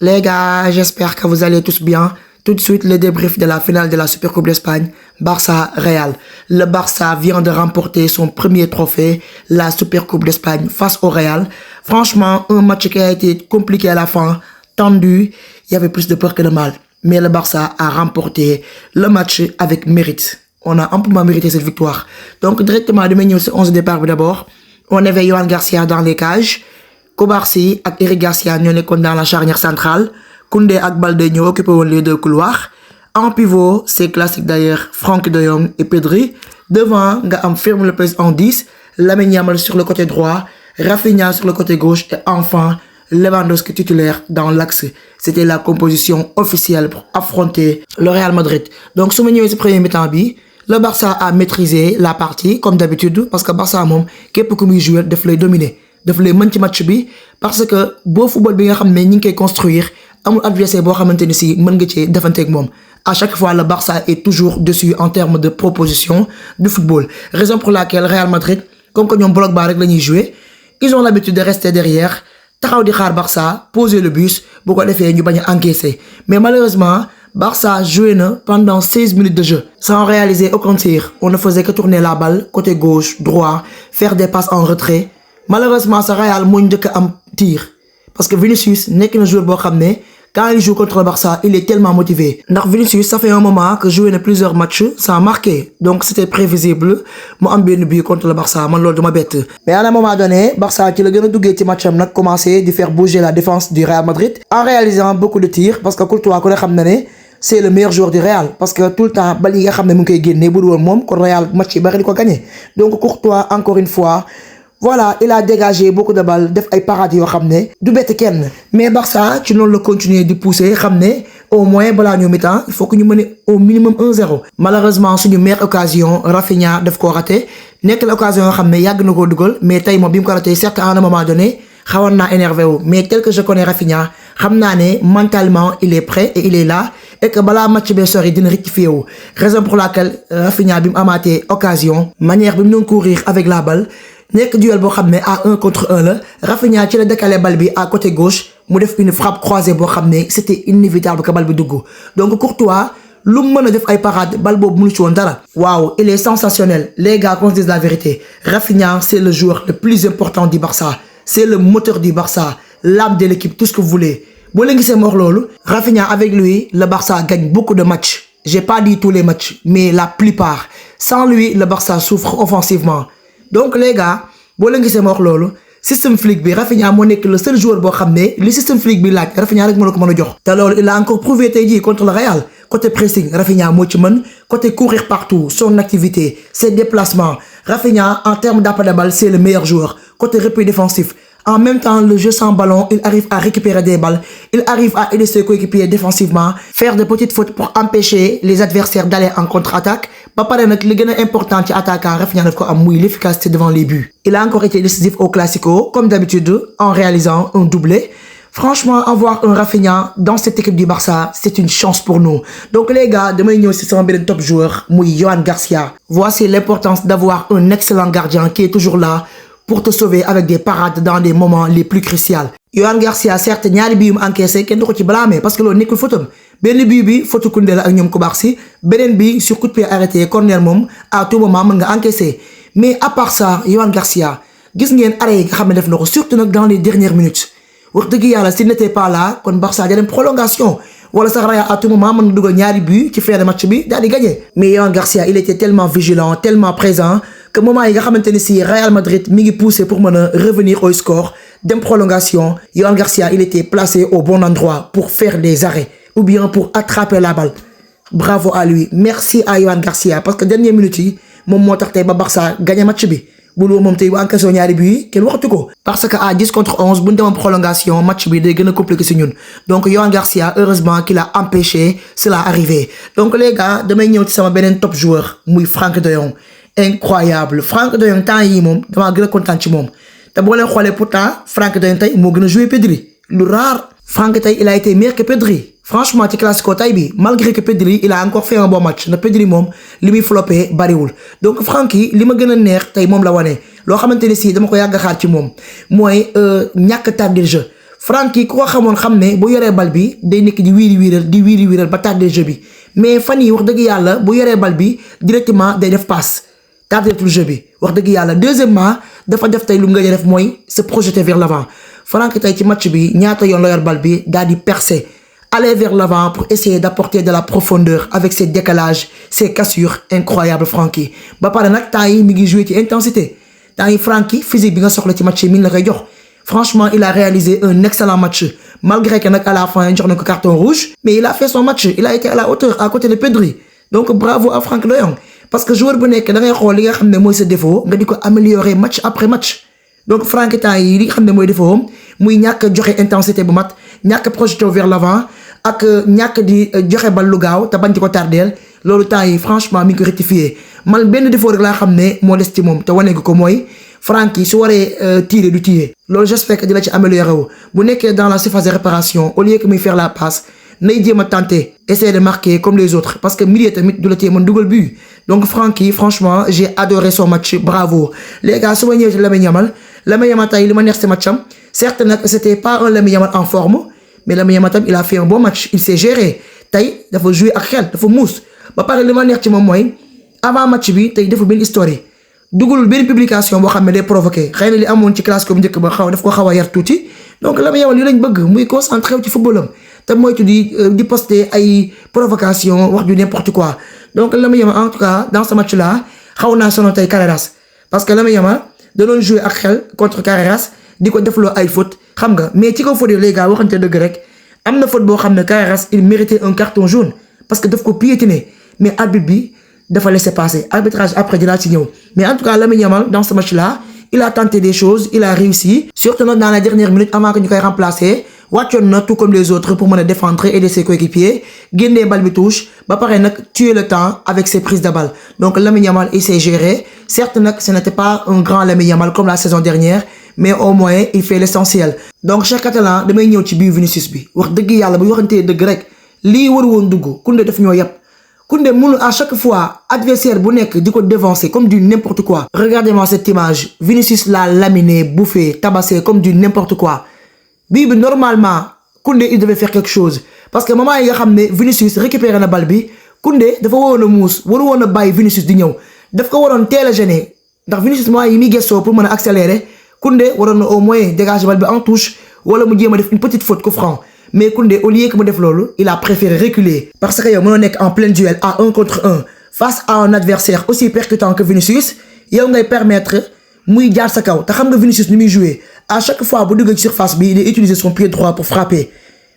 Les gars, j'espère que vous allez tous bien. Tout de suite, le débrief de la finale de la Supercoupe d'Espagne, Barça-Real. Le Barça vient de remporter son premier trophée, la Supercoupe d'Espagne, face au Real. Franchement, un match qui a été compliqué à la fin, tendu, il y avait plus de peur que de mal. Mais le Barça a remporté le match avec mérite. On a amplement mérité cette victoire. Donc, directement, de manière sur 11 départ d'abord, on avait Yohan Garcia dans les cages. Kobarsi et Eric Garcia ñoo nekkoon dans la charnière centrale. Koundé et Balde ñoo occupé les deux couloirs. En pivot, c'est classique d'ailleurs, Frenkie de Jong et Pedri. Devant, nga am Fermin Lopez en 10, Lamine Yamal sur le côté droit, Rafinha sur le côté gauche et enfin Lewandowski titulaire dans l'axe. C'était la composition officielle pour affronter le Real Madrid. Donc, su ma ñëwee ci premier mi-temps bi, le Barça a maîtrisé la partie comme d'habitude parce que Barça moom képp ku muy jouer daf lay dominer. daf lay mën ci match bi parce que beau football bi nga xam ne ñi ngi koy construire amul adversaire boo xamante ni si mën nga cee defanteeg moom. À chaque fois le Barça est toujours dessus en termes de proposition de football. Raison pour laquelle Real Madrid comme que ñoom bloc bas rek la ñuy jouer, ils ont l'habitude de rester derrière taxaw di xaar Barça poser le bus bu ko defee ñu bañ a encaisser. Mais malheureusement Barça joué pendant 16 minutes de jeu sans réaliser aucun tir. On ne faisait que tourner la balle côté gauche, droit, faire des passes en retrait. Malheureusement, ce Real moo njëkk am tir parce que Vinicius nekk na joueur boo xam ne quand il joue contre le Barça, il est tellement motivé. Ndax Vinicius, ça fait un moment que joué na plusieurs matchs sans marquer. Donc c'était prévisible mu am benn but contre le Barça, man loolu duma bett. Mais à un moment donné, Barça ci la gën a duggee ci matcham nag commencé di faire bouger la défense du Real Madrid en réalisant beaucoup de tirs parce que Courtois ku ne xam na ne c'est le meilleur joueur du Real parce que tout le temps bal yi nga xam ne mu ngi koy génne bu dul woon moom kon Real match yi bari di ko gagné. Donc Courtois encore une fois voilà, il a dégagé beaucoup de balles, def ay parades yoo xam ne du bett kenn. Mais Barça ci noonu la continuer di pousser xam ne au moins balaa ñu mi-temps il faut que ñu mën au minimum 1-0. Malheureusement suñu meilleure occasion Rafinha daf koo raté nekk la occasion yoo xam ne yàgg na koo dugal mais tey moom bi mu ko raté certes à un moment donné xawoon naa énervé wu mais tel que je connais Rafinha xam naa ne mentalement il est prêt et il est là et que balaa match bee sori dina rectifier wu. Raison pour laquelle Rafinha bi mu amaatee occasion manière bi mu doon courir avec la balle nekk duel boo xam ne à 1 contre 1 la Rafinha ci la décalé balle bi à côté gauche mu def une frappe croisée boo xam ne c'était inévitable que balle bi dugg. Donc Courtois lu mu mën a def ay parade balle boobu mënu ci woon dara. Waaw, il est sensationnel. Les gars, qu'on se dise la vérité, Rafinha c'est le joueur le plus important du Barça. C'est le moteur du Barça, l'âme de l'équipe, tout ce que vous voulez. Boo leen gisee wax loolu, Rafinha avec lui, le Barça gagne beaucoup de matchs. J'ai pas dit tous les matchs, mais la plupart. Sans lui, le Barça souffre offensivement. Donc les gars, boo leen gisee wax loolu, système flic bi Rafinha moo nekk le seul joueur boo xam ne li système flic bi laaj Rafinha rek moo la ko mën a jox. Te loolu il a encore prouvé tey jii contre le Real. Côté pressing, Rafinha moo ci mën. Côté courir partout, son activité, ses déplacements. Rafinha en termes d'appel de balle, c'est le meilleur joueur. Côté repli défensif. En même temps, le jeu sans ballon, il arrive à récupérer des balles. Il arrive à aider ses coéquipiers défensivement, faire de petites fautes pour empêcher les adversaires d'aller en contre-attaque. Ba pare nag li gën a important ci attaquant Rafinha daf ko am muy l'efficacité devant les buts. Il a encore été décisif au Classico, comme d'habitude, en réalisant un doublé. Franchement, avoir un Rafinha dans cette équipe du Barça, c'est une chance pour nous. Donc les gars, damay ñëw ci sama beneen top joueur muy Yohan Garcia. Voici l'importance d'avoir un excellent gardien qui est toujours là pour te sauver avec des parades dans des moments les plus cruciaux. Yohan Garcia certes ñaari bii mu encaissé kenn du ko ci blâmer parce que loolu nekkul faute am benn bii bi faute Koundé la ak ñoom Kobarsi beneen bi sur coup de pied arrêté corner moom à tout moment mën nga encaisser. Mais à part ça Yohan Garcia gis ngeen arrêt yi nga xam ne def na ko surtout nag dans les dernières minutes wax dëgg yàlla s'il n'était pas là kon Barça da dem prolongation wala sax Real à tout moment mën na dugal ñaari but ci fin de match bi daal di gagné. Mais Yohan Garcia il était tellement vigilant tellement présent que moment yi nga xamante ni si Real Madrid mi ngi poussé pour mën a revenir au score dem prolongation Yohan Garcia il était placé au bon endroit pour faire des arrêts ou bien pour attraper la balle. Bravo à lui, merci à Yohan Garcia parce que dernière minute yi moom moo tax tey ba Barça gagné match bi bu loolu moom tey bu encaissé ñaari but yi kenn waxatu ko parce que à 10 contre 11 bu ñu demoon prolongation match bi day gën a compliqué si ñun. Donc Yohan Garcia heureusement qu'il a empêché cela arriver. Donc les gars damay ñëw ci sama beneen top joueur muy Frenkie de Jong. Incroyable Frenkie de Jong temps yii moom damaa gën a kontaan ci moom te boo leen xoolee pourtant Frenkie de Jong tey moo gën a joué Pedri lu rare. Frenkie tey il a été meilleur que Pedri franchement ci Classico tey bi malgré que Pedri il a encore fait un bon match na Pedri moom li muy floppé bariwul. Donc Frenkie li ma gën a neex tey moom la wane loo xamante ni si dama ko yàgg a xaar ci moom mooy ñàkk tarder jeu Frenkie ku ko xamoon xam ne bu yoree bal bi day nekk di wiiri wiiral ba tardé jeu bi mais fan yi wax dëgg yàlla bu yoree bal bi directement day def passe tardé tout jeu bi wax dëgg yàlla. Deuxièmement dafa def tey lu nga def mooy se projeter vers l'avant. Frenkie tey ci match bi ñaata yoon la yor bal bi daal di percer aller vers l'avant pour essayer d'apporter de la profondeur avec ses décalages ses cassures incroyables Frenkie. Ba pare nag temps yi mi ngi jouer ci intensité temps yi Frenkie physique bi nga soxla ci match yi mi ngi la koy jox. Franchement, il a réalisé un excellent match. Malgré qu'à la fin, il a un carton rouge, mais il a fait son match. Il a été à la hauteur, à côté de Pedri. Donc, bravo à Franck de Jong. Parce que le joueur bonnet, quand il y a ses défauts, il a améliorer match après match. Donc, Franck est il a ses défauts, il a une intensité de match, il a projeté vers l'avant, il a joxe bal lu gaaw te bañ ko tardel lolu temps yi franchement mi ngi rectifier man benn défaut rek la xamné mo dess ci mom te wané ko moy Frenkie su waré tirer du tirer lolu j'espère que dina ci améliorer wu bu nekké dans la surface de réparation au lieu que muy faire la passe nay jéma tenter essayer de marquer comme les autres parce que milieu tamit du la té mën dugal but. Donc Frenkie franchement j'ai adoré son match, bravo les gars. Suma ñëw ci Lamine Yamal tay li ma neex ci matcham certes nak c'était pas un Lamine Yamal en forme mais Lamine Yamal il a fait un bon match, il s'est géré tay dafa jouer ak xel dafa mousse ba paré li ma neex ci mom moy avant match bi tay dafa ben histoire dugalul ben publication bo xamné day provoquer xeyna li amone ci classe ko bu ñëk ba xaw daf ko xawa yar touti. Donc Lamine Yamal li lañ bëgg muy concentré ci footballam te moytu di poster ay provocation wax du n'importe quoi. Donc Lamine Yamal en tout cas dans ce match là xawna sono tay Carreras parce que Lamine Yamal da doon jouer ak xel contre Carreras diko deflo ay faute xam nga mais ci ko faute les gars waxante deug rek amna faute bo xamné Carreras il méritait un carton jaune parce que daf ko piétiner mais arbitre bi dafa laisser passer arbitrage après dina ci ñew. Mais en tout cas Lamine Yamal dans ce match là il a tenté des choses, il a réussi surtout dans la dernière minute avant que ñu koy remplacer wàccoon na tout comme les autres pour mën défendre et aider ses coéquipiers génnee bal bi touche ba pare nak tuer le temps avec ses prises de balle. Donc Lamine Yamal il s'est géré certes nak ce n'était pas un grand Lamine Yamal comme la saison dernière mais au moins il fait l'essentiel. Donc chaque Catalan damay ñëw ci biir Vinicius bi wax dëgg yàlla bu waxantee dëgg rek lii war woon dugg Koundé daf ñoo yàpp Koundé mënu à chaque fois adversaire bu nekk di ko dévancer comme du n'importe quoi. Regardez-moi cette image, Vinicius l'a laminé, bouffé, tabassé comme du n'importe quoi. Bi normalement Koundé il devait faire quelque chose parce que moment yi nga xam ne Vinicius récupéré na balle bi Koundé dafa waroon a muus waru woon a bàyyi Vinicius di ñëw daf ko waroon teel a gêner ndax Vinicius moment yi muy gëstoo pour mën a accélérer Koundé waroon na au moins dégager balle bi en touche wala mu jéem a def une petite faute coup franc. Mais Koundé au lieu que mu def lolu il a préféré reculer parce que yow mënoo nekk en plein duel à 1 contre 1 face à un adversaire aussi percutant que Vinicius yow ngay permettre muy jaar sa kaw te xam nga Vinicius ni muy jouer à chaque fois bu dugg ci surface bi il utilise son pied droit pour frapper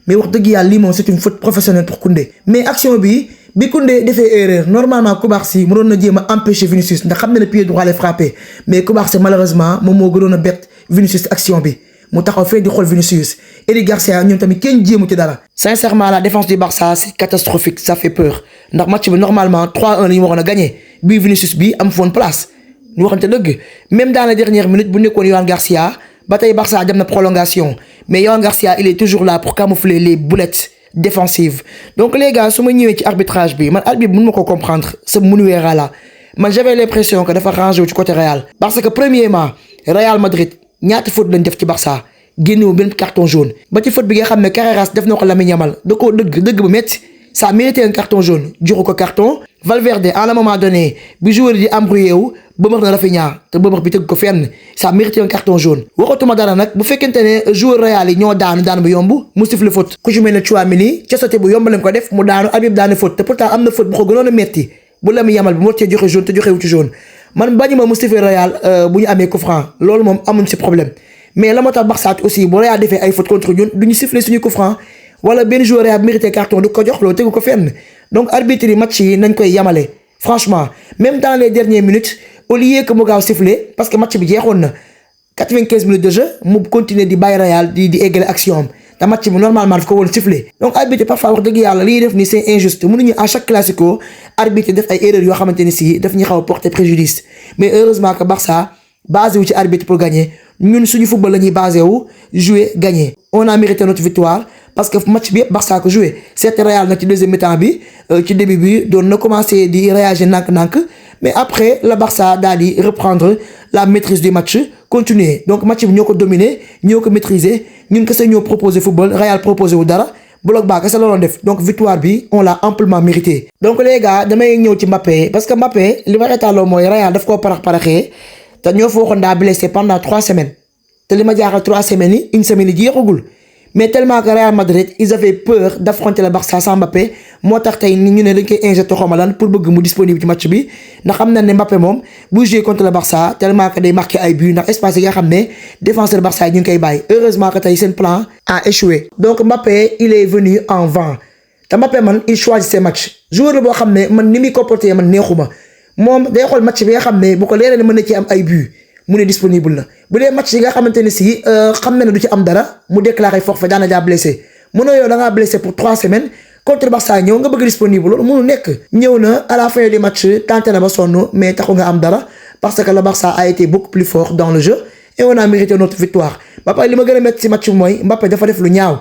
mais wax dëgg yàlla lii moom c'est une faute professionnelle pour Koundé. Mais action bi Koundé defee erreur normalement Koubarsi mënoon na jéem a empêcher Vinicius ndax xam na le pied droit lay frapper mais Koubarsi malheureusement moom moo gënoon a bett Vinicius action bi mu taxaw fee di xool Vinicius. Eric Garcia ñoom tamit kenn jéemu ci dara. Sincèrement la défense du Barça c'est catastrophique, ça fait peur ndax match bi normalement 3-1 la ñu waroon a gagné bii Vinicius bi am foon place ñu waxante dëgg même dans la dernière minute bu nekkoon Yohan Garcia ba tey Barça dem na prolongation mais Yohan Garcia il est toujours là pour camoufler les boulettes défensives. Donc les gars su ma ñëwee ci arbitrage bi man arbitre bi mënu ma ko comprendre ce Munuera là man j'avais l'impression que dafa rangé wu ci côté Real parce que premièrement Real Madrid ñaata faute lañ def ci Barça génnewu benn carton jaune ba ci faute bi nga xam ne Carreras def na ko Lamine Yamal da koo dëgg bu métti ça méritait un carton jaune joxu ko carton. Valverde à un moment donné bi joueur di embrouillé wu bëmër na Rafinha te bëmër bi tëgg ko fenn ça méritait un carton jaune. waxatuma dara nag bu fekkente ne joueur Real yi ñoo daan bu yomb mu siffle faute ku ci mel ne Tchouaméni ca sote bu yomb lañ ko def mu daanu Habib daane faute te pourtant am na faute bu ko gënoon a metti bu Lamine Yamal bi moo cee joxe jaune te joxewu ci jaune man bañu ma mu siffle Real bu ñu amee coup franc loolu moom amuñ ci problème. Mais la moo tax Barça aussi bu Real defee ay faute contre ñun duñu siffler suñu coup franc wala benn joueur Real mérité carton du ko jox loolu tegu ko fenn. Donc arbitre yi match yi nañ koy yamale franchement même dans les dernières minutes au lieu que mu gaaw siffler parce que match bi jeexoon na 95 minutes de jeu mu continuer di bàyyi Real di égaler action am te match bi normalement daf ko woon siffler. Donc arbitre parfois wax dëgg yàlla li ñuy def ni c'est injuste mënuñu à chaque classico arbitre def ay erreurs yoo xamante ni si daf ñu xaw a porter préjudice mais heureusement que Barça basé wu ci arbitre pour gagner. Ñun suñu football lañuy basé wu jouer gagner on a mérité notre victoire parce que match bi yëpp Barça ko joué certes Real nag ci deuxième mi-temps bi ci début bi doon na commencé di réagir nànk-nànk mais après le Barça daal di reprendre la maîtrise du match continuer donc match bi ñoo ko dominer ñoo ko maîtriser ñun kese ñoo proposer football Real proposé wu dara bloc bas kese la doon def donc victoire bi on l'a amplement mérité. donc les gars damay ñëw ci Mbappé parce que Mbappé li ma reetaaloo mooy Real daf koo paraxee te ñoo fa waxoon daa blessé pendant 3 semaines te li ma jaaxal 3 semaines yi une semaine yi jeexagul. mais tellement que Real Madrid ils avaient peur d'affronter le Barça sans Mbappé moo tax tey ni ñu ne dañ koy injecté xawma lan pour bëgg mu disponible ci match bi ndax xam na ne Mbappé moom bu jouer contre le Barça tellement que day marqué ay buts ndax espace yi nga xam ne défenseur Barça yi ñu ngi koy bàyyi heureusement que tey seen plan a échoué. donc Mbappé il est venu en vent te Mbappé man il choisit ses matchs joueur la boo xam ne man ni muy comporté man neexuma moom day xool match bi nga xam ne bu ko leeree ne mën na ci am ay buts mu ne disponible na bu dee match yi nga xamante ne si xam na ne du ci am dara mu déclaré forfait daana jaa blessé mënoo yow da ngaa blessé pour 3 semaines contre Barça ñëw nga bëgg disponible loolu mënu nekk. ñëw na à la fin du match tenté na ba sonn mais taxu nga am dara parce que le Barça a été beaucoup plus fort dans le jeu et on a mérité notre victoire. ba pare li ma gën a métti si match bi mooy Mbappé dafa def lu ñaaw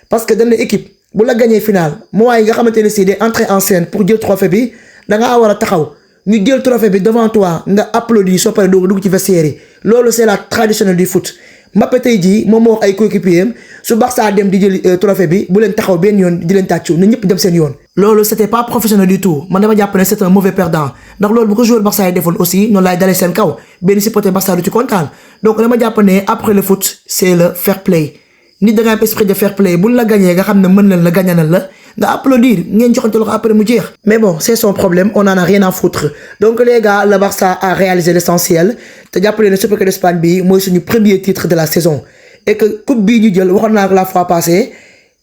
parce que dañ la équipe bu la gagné final moment yi nga xamante ne si day entrer en scène pour jël trophée bi da ngaa war a taxaw. ñu jël trophée bi devant toi nga applaudir soo paree dugg ci vestiaire yi loolu c'est la traditionnelle du foot Mbappé tey jii moom moo wax ay coéquipiers am su Barça dem di jël trophée bi bu leen taxaw benn yoon di leen tàccu na ñëpp dem seen yoon. loolu c'était pas professionnel du tout man dama jàpp ne c'est un mauvais perdant ndax loolu bu ko joueur Barça yi defoon aussi noonu laay dalee seen kaw benn supporter Barça du ci kontaan donc dama jàpp ne après le foot c'est le fair play nit da nga am esprit de fair play buñ la gagné nga xam ne mën nañ la gagné nañ la. nga applaudir ngeen joxante loxo après mu jeex. mais bon c'est son problème on en a rien à foutre donc les gars le Barça a réalisé l'essentiel te jàppale ne Supercoupe d'Espagne bi mooy suñu premier titre de la saison et que coupe bii ñu jël waxoon naa ko la fois passée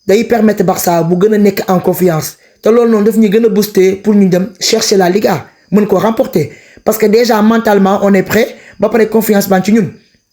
day permettre Barça bu gën a nekk en confiance te loolu noonu daf ñu gën a booster pour ñu dem chercher la Liga mën ko remporter parce que déjà mentalement on est prêt ba pare confiance baa ci ñun.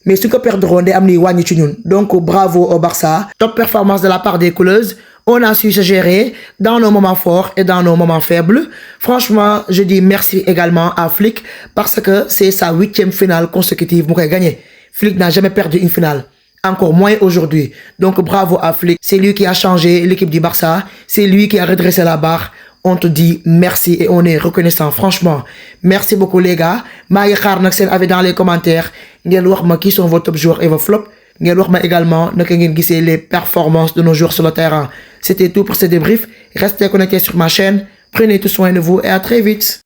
mais su ko perdre day am ni wàññi ci ñun donc bravo au Barça top performance de la part des couleuses. On a su se gérer dans nos moments forts et dans nos moments faibles. Franchement, je dis merci également à Flick parce que c'est sa 8e finale consécutive pour gagner. Flick n'a jamais perdu une finale. Encore moins aujourd'hui. Donc bravo à Flick. C'est lui qui a changé l'équipe du Barça. C'est lui qui a redressé la barre. On te dit merci et on est reconnaissant. Franchement, merci beaucoup les gars. maa ngi xaar nag seen avis dans les commentaires. Ngeen wax ma qui sont vos top joueurs et vos flops. Ngeen wax ma également naka ngeen gisee les performances de nos joueurs sur le terrain. C'était tout pour ce débrief. Restez connectés sur ma chaîne. Prenez tout soin de vous et à très vite.